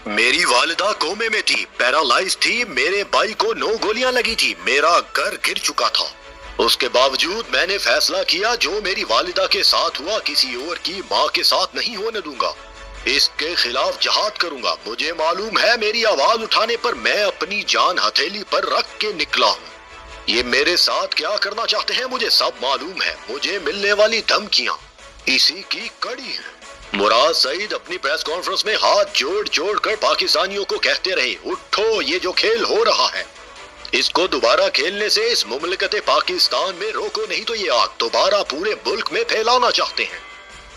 میری والدہ کومے میں تھی، پیرالائز تھی، میرے بھائی کو 9 گولیاں لگی تھی، میرا گھر گر چکا تھا۔ اس کے باوجود میں نے فیصلہ کیا جو میری والدہ کے ساتھ ہوا کسی اور کی ماں کے ساتھ نہیں ہونے دوں گا۔ اس کے خلاف جہاد کروں گا۔ مجھے معلوم ہے میری آواز اٹھانے پر میں اپنی جان ہتھیلی پر رکھ کے نکلا ہوں۔ یہ میرے ساتھ کیا کرنا چاہتے ہیں مجھے سب معلوم ہے۔ مجھے ملنے والی دھمکیاں اسی کی کڑی ہیں۔ مراد سعید اپنی پریس کانفرنس میں ہاتھ جوڑ جوڑ کر پاکستانیوں کو کہتے رہے، اٹھو، یہ جو کھیل ہو رہا ہے اس کو دوبارہ کھیلنے سے اس مملکت پاکستان میں روکو، نہیں تو یہ آگ دوبارہ پورے ملک میں پھیلانا چاہتے ہیں۔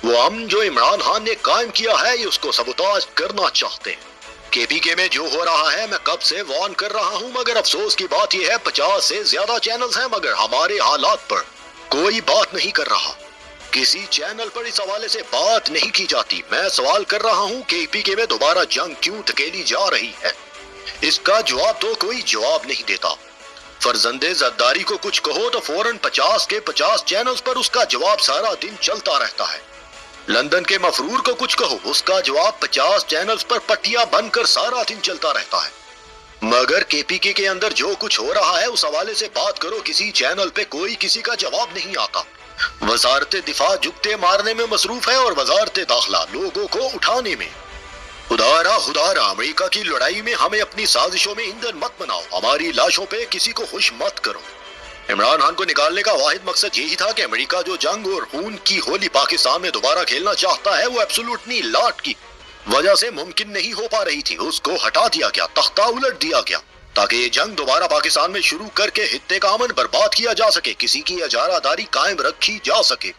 وہ امن جو عمران خان نے قائم کیا ہے اس کو سبوتاژ کرنا چاہتے ہیں۔ KPK میں جو ہو رہا ہے میں کب سے وارن کر رہا ہوں، مگر افسوس کی بات یہ ہے 50 سے زیادہ چینلز ہیں مگر ہمارے حالات پر کوئی بات نہیں کر رہا۔ کسی چینل پر اس حوالے سے بات نہیں کی جاتی۔ میں سوال کر رہا ہوں KPK میں دوبارہ جنگ کیوں دھکیلی جا رہی ہے؟ اس کا جواب تو کوئی جواب نہیں دیتا۔ فرزند زرداری کو کچھ کہو تو فوراً 50 کے 50 چینلز پر اس کا جواب سارا دن چلتا رہتا ہے۔ لندن کے مفرور کو کچھ کہو، اس کا جواب 50 چینلز پر پٹیاں بن کر سارا دن چلتا رہتا ہے۔ مگر KPK کے اندر جو کچھ ہو رہا ہے اس حوالے سے بات کرو، کسی چینل پہ کوئی کسی کا جواب نہیں آتا۔ وزارت دفاع جگتے مارنے میں مصروف ہے اور وزارت داخلہ لوگوں کو اٹھانے میں۔ خدارا امریکہ کی لڑائی میں ہمیں اپنی سازشوں میں ایندھن مت بناؤ، ہماری لاشوں پہ کسی کو خوش مت کرو۔ عمران خان کو نکالنے کا واحد مقصد یہی تھا کہ امریکہ جو جنگ اور خون کی ہولی پاکستان میں دوبارہ کھیلنا چاہتا ہے وہ ایبسولوٹلی لاٹ کی وجہ سے ممکن نہیں ہو پا رہی تھی۔ اس کو ہٹا دیا گیا، تختہ الٹ دیا گیا تاکہ یہ جنگ دوبارہ پاکستان میں شروع کر کے خطے کا امن برباد کیا جا سکے، کسی کی اجارہ داری قائم رکھی جا سکے۔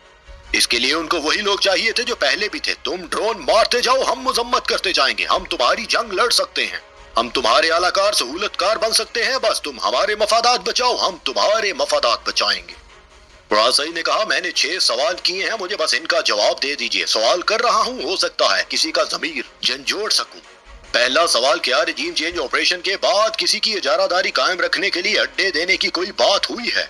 اس کے لیے ان کو وہی لوگ چاہیے تھے جو پہلے بھی تھے۔ تم ڈرون مارتے جاؤ، ہم مذمت کرتے جائیں گے، ہم تمہاری جنگ لڑ سکتے ہیں، ہم تمہارے اعلی کار سہولت کار بن سکتے ہیں، بس تم ہمارے مفادات بچاؤ، ہم تمہارے مفادات بچائیں گے۔ مراد سعید نے کہا، میں نے 6 سوال کیے ہیں، مجھے بس ان کا جواب دے دیجئے۔ سوال کر رہا ہوں، ہو سکتا ہے کسی کا ضمیر جھنجھوڑ سکوں۔ پہلا سوال، کیا رجیم چینج آپریشن کے بعد کسی کی اجارہ داری قائم رکھنے کے لیے اڈے دینے کی کوئی بات ہوئی ہے؟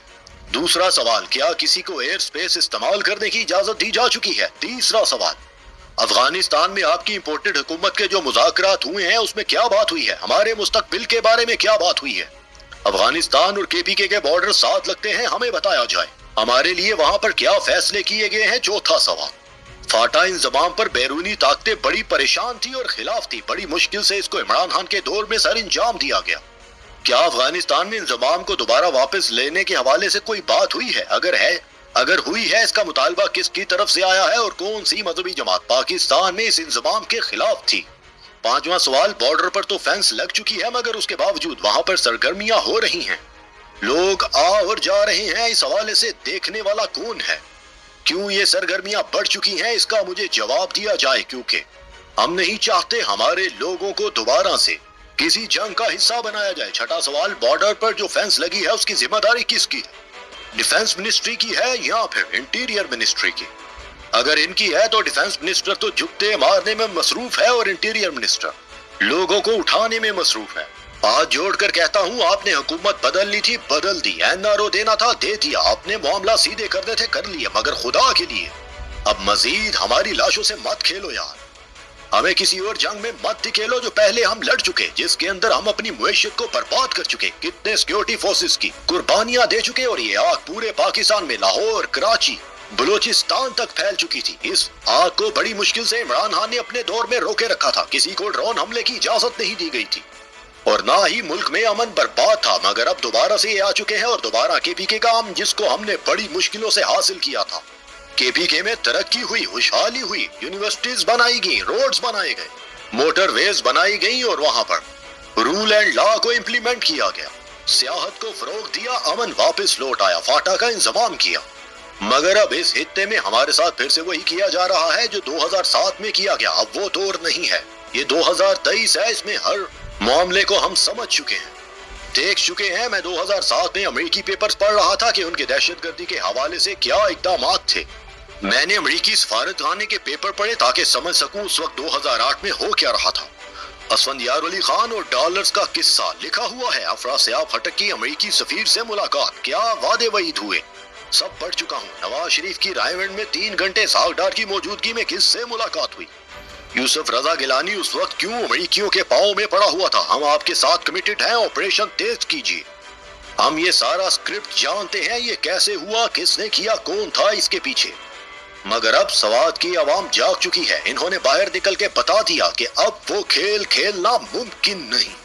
دوسرا سوال، کیا کسی کو ایئر سپیس استعمال کرنے کی اجازت دی جا چکی ہے؟ تیسرا سوال، افغانستان میں آپ کی امپورٹڈ حکومت کے جو مذاکرات ہوئے ہیں اس میں کیا بات ہوئی ہے؟ ہمارے مستقبل کے بارے میں کیا بات ہوئی ہے؟ افغانستان اور KPK کے بارڈر ساتھ لگتے ہیں، ہمیں بتایا جائے، ہمارے لیے وہاں پر کیا فیصلے کیے گئے ہیں؟ چوتھا سوال، فاٹا انضمام پر بیرونی طاقتیں بڑی پریشان تھی اور خلاف تھی، بڑی مشکل سے اس کو عمران خان کے دور میں سر انجام دیا گیا۔ کیا افغانستان میں انضمام کو دوبارہ واپس لینے کے حوالے سے کوئی بات ہوئی ہے؟ اگر ہوئی ہے، اس کا مطالبہ کس کی طرف سے آیا ہے اور کون سی مذہبی جماعت پاکستان میں اس انضمام کے خلاف تھی؟ پانچواں سوال، بارڈر پر تو فینس لگ چکی ہے مگر اس کے باوجود وہاں پر سرگرمیاں ہو رہی ہیں، لوگ آ اور جا رہے ہیں، اس حوالے سے دیکھنے والا کون ہے؟ کیوں یہ سرگرمیاں بڑھ چکی ہیں؟ اس کا مجھے جواب دیا جائے، کیونکہ ہم نہیں چاہتے ہمارے لوگوں کو دوبارہ سے کسی جنگ کا حصہ بنایا جائے۔ چھٹا سوال، بارڈر پر جو فینس لگی ہے اس کی ذمہ داری کس کی ہے؟ ڈیفنس منسٹری کی ہے یا پھر انٹیریئر منسٹری کی؟ اگر ان کی ہے تو ڈیفنس منسٹر تو جھکتے مارنے میں مصروف ہے اور انٹیریئر منسٹر لوگوں کو اٹھانے میں مصروف ہے۔ ہاتھ جوڑ کر کہتا ہوں، آپ نے حکومت بدلنی تھی، بدل دی، NRO دینا تھا، دے دیا، آپ نے معاملہ سیدھے کرنے تھے، کر لیے، مگر خدا کے لیے اب مزید ہماری لاشوں سے مت کھیلو یار، ہمیں کسی اور جنگ میں مت دکھیلو جو پہلے ہم لڑ چکے، جس کے اندر ہم اپنی معیشت کو برباد کر چکے، کتنے سیکیورٹی فورسز کی قربانیاں دے چکے، اور یہ آگ پورے پاکستان میں لاہور، کراچی، بلوچستان تک پھیل چکی تھی۔ اس آگ کو بڑی مشکل سے عمران خان نے اپنے دور میں روکے رکھا تھا، کسی کو ڈرون حملے کی اجازت نہیں دی گئی تھی اور نہ ہی ملک میں امن برباد تھا، مگر اب دوبارہ سے یہ آ چکے ہیں اور دوبارہ KPK کا ہم جس کو ہم نے بڑی مشکلوں سے حاصل کیا تھا۔ KPK میں ترقی ہوئی، خوشحالی ہوئی، یونیورسٹیز بنائی گئی، روڈز بنائے گئے، موٹر ویز بنائی گئی اور وہاں پر رول اینڈ لا کو امپلیمنٹ کیا گیا، سیاحت کو فروغ دیا، امن واپس لوٹ آیا، فاٹا کا انضمام کیا۔ مگر اب اس خطے میں ہمارے ساتھ پھر سے وہی کیا جا رہا ہے جو 2007 میں کیا گیا۔ اب وہ دور نہیں ہے، یہ 2023 ہے، اس میں ہر معاملے کو ہم سمجھ چکے ہیں، دیکھ چکے ہیں۔ میں 2007 میں امریکی پیپرز پڑھ رہا تھا کہ ان کے دہشت گردی کے حوالے سے کیا اقدامات تھے۔ میں نے امریکی سفارت خانے کے پیپر پڑھے تاکہ سمجھ سکوں اس وقت 2008 میں ہو کیا رہا تھا۔ اسفندیار علی خان اور ڈالرز کا قصہ لکھا ہوا ہے، افراسیاب خٹک کی امریکی سفیر سے ملاقات، کیا وعدے وعید ہوئے، سب پڑھ چکا ہوں۔ نواز شریف کی رائے ونڈ میں 3 گھنٹے ساگڈار کی موجودگی میں کس سے ملاقات ہوئی، یوسف رضا گیلانی اس وقت کیوں امریکیوں کے پاؤں میں پڑا ہوا تھا؟ ہم آپ کے ساتھ کمیٹڈ ہیں، آپریشن تیز کیجیے۔ ہم یہ سارا اسکرپٹ جانتے ہیں، یہ کیسے ہوا، کس نے کیا، کون تھا اس کے پیچھے۔ مگر اب سوات کی عوام جاگ چکی ہے، انہوں نے باہر نکل کے بتا دیا کہ اب وہ کھیل کھیلنا ممکن نہیں۔